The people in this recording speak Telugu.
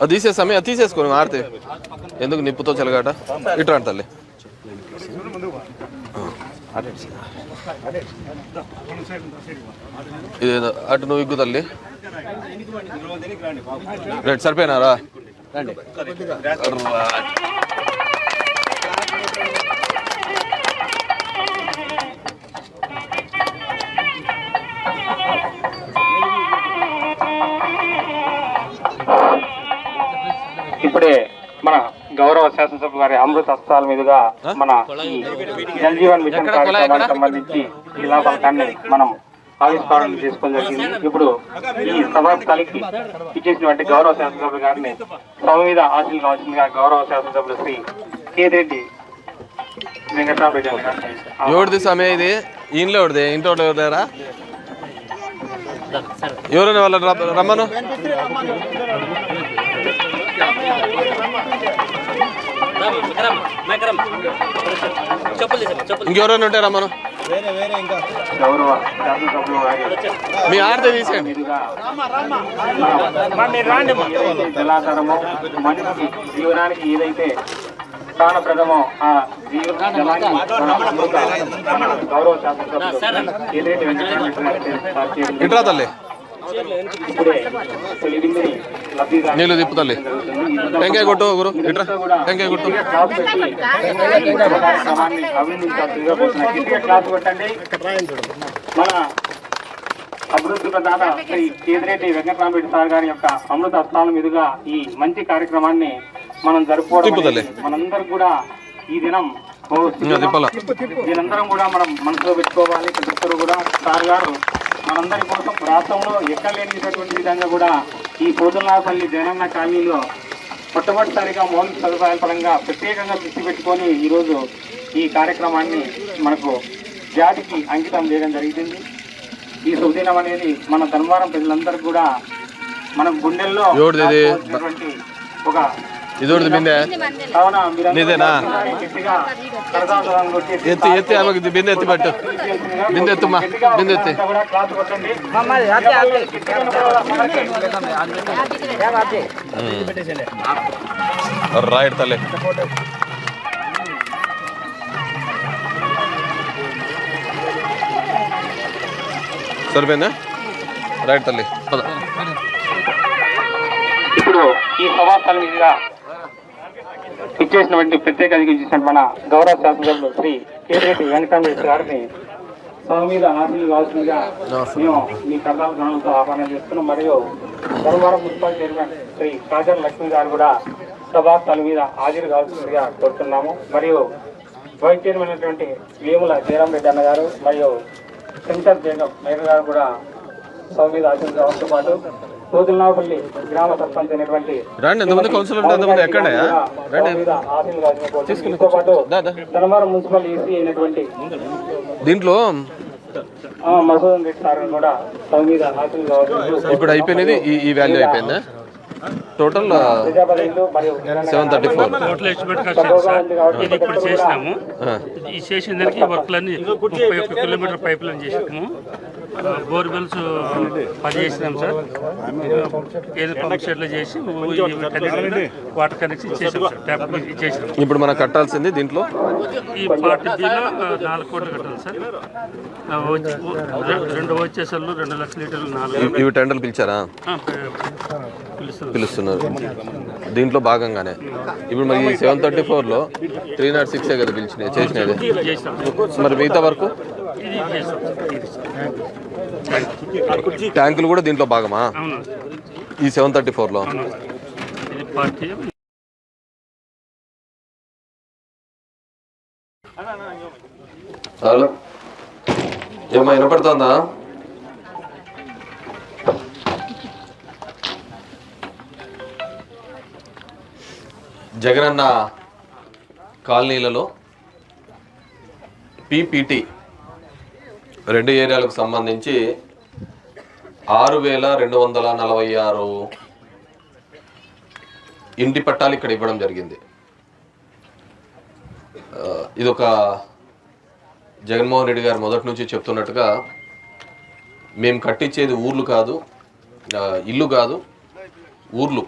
అది తీసేస్తామే, అది తీసేసుకో ఆడితే ఎందుకు నిప్పుతో చెలగాట. ఇటు రండి తల్లి. ఇది అటు నువ్వు ఇగ్గు తల్లి. రైట్ సరిపోయినారా? ఇప్పుడే మన గౌరవ శాసనసభ గారి అమృత హస్తాల మీదుగా మన జల్ జీవన్ మిషన్ కార్యక్రమానికి సంబంధించి జిల్లా పథకాన్ని మనం ఆవిష్కరణ చేసుకోవడం జరిగింది. ఇప్పుడు ఈ సభాస్థలికి ఇచ్చేసినటువంటి గౌరవ శాసనసభ గారిని సభ మీద ఆశీలు కావాల్సిందిగా గౌరవ శాసనసభ్యులు శ్రీ కేతిరెడ్డి వెంకటరామరెడ్డి గారు. ఎవరిది సమయం ఇది? ఇంట్లో ఎవరిది? ఇంట్లో ఎవరిదారా? ఎవరైనా వాళ్ళ రమ్మను. ఇంకెవరైనా ఉంటే రమ్మను. మీ ఆడితే తీసేయండి. జలాధారము మనిషి జీవనానికి ఏదైతే స్థానప్రదమో ఆ జీవనాన్ని గౌరవ శాసనసభ్యులు ఇట్రా తల్లి. నీళ్ళు తిప్పు తల్లి. టెంకాయ కొట్టు గురు. ఇట్రా టెంకాయ కొట్టు. మన అభివృద్ధి ప్రదాత శ్రీ కేతిరెడ్డి వెంకటరామరెడ్డి సార్ గారి యొక్క అమృత హస్తాల మీదుగా ఈ మంచి కార్యక్రమాన్ని మనం జరుపుకోవడం మనందరం కూడా ఈ దినం దీనందరం కూడా మనం మనసులో పెట్టుకోవాలి. ప్రతి ఒక్కరు కూడా సార్ గారు మనందరి కోసం రాష్ట్రంలో ఎక్కడ లేనిటువంటి విధంగా కూడా ఈ పోతుల్లాపల్లి జగనన్న కాలనీలో మొట్టమొదటిసారిగా మౌలిక సదుపాయాల పరంగా ప్రత్యేకంగా దృష్టి పెట్టుకొని ఈరోజు ఈ కార్యక్రమాన్ని మనకు జాతికి అంకితం చేయడం జరిగింది. ఈ శుభదినం అనేది మన ధర్మవరం ప్రజలందరూ కూడా మన గుండెల్లో ఒక నీదేనా? ఎత్తి ఎత్తి ఆమెకు బిందె ఎత్తి పట్టు. బిందె ఎత్తుమా, బిందె ఎత్తి. రైట్ తల్లి. సరిపోయిందా? రైట్ తల్లి. ఇప్పుడు ఈ సభాస్థలం మీదుగా ఇచ్చేసినటువంటి ప్రత్యేక అతిథి చేసిన మన గౌరవ శాసనసభ్యులు శ్రీ కేతిరెడ్డి వెంకటరామరెడ్డి గారిని సభ మీద ఆశీలు కావాల్సిందిగా మేము మీ కర్ణాల గణంతో ఆహ్వానం చేస్తున్నాం. మరియు ధర్మవరం మున్సిపల్ చైర్మన్ శ్రీ కాజర్ లక్ష్మి గారు కూడా సభాస్థలం మీద హాజరు కావాల్సిందిగా కోరుతున్నాము. మరియు వైస్ చైర్మన్ అయినటువంటి వేముల జయరాం రెడ్డి అన్న గారు మరియు శంకర్ జగన్ మేయర్ గారు కూడా సభ మీద హాజరు కావడంతో పాటు పోతుల్లాపల్లి గ్రామ సర్పంచ్ అయినటువంటి ధర్మవరం మున్సిపల్ ఈసీ అయినటువంటి దీంట్లో మసూదన్ రెడ్డి సార్ కూడా సభ మీద హాజరు కావాలి. ఇప్పుడు అయిపోయినది ఈ వాల్యూ అయిపోయిందా? టోటల్ 734. టోటల్ ఎస్టిమేట్ కట్టాము. ఇది ఇప్పుడు చేసినాము. ఈ చేసిన దానికి వర్క్లన్నీ 31 కిలోమీటర్ పైప్ లైన్ చేసినాము. బోర్వెల్స్ 10 చేసినాం సార్. ఏదో పంప్ షెడ్లు చేసి వాటర్ కనెక్షన్ చేసాం సార్. ట్యాప్ చేసినాం. ఇప్పుడు మనం కట్టాల్సింది దీంట్లో ఈ పార్టీలో 4 కోట్లు కట్టాలి సార్. 2 వచ్చేసర్లు 2 లక్షల లీటర్లు 4. ఇవి టెండర్లు పిలిచారా? పిలుస్తున్నారు. దీంట్లో భాగంగానే ఇప్పుడు మరి 734లో 306 కదా పిలిచినది చేసినది. మరి మిగతా వరకు ట్యాంకులు కూడా దీంట్లో భాగమా ఈ 734లో? హలో ఏమో వినపడుతుందా? జగనన్న కాలనీలలో పీపీటీ 2 ఏరియాలకు సంబంధించి 6,246 ఇంటి పట్టాలు ఇక్కడ ఇవ్వడం జరిగింది. ఇదొక జగన్మోహన్ రెడ్డి గారు మొదటి నుంచి చెప్తున్నట్టుగా మేము కట్టించేది ఊర్లు కాదు, ఇల్లు కాదు, ఊర్లు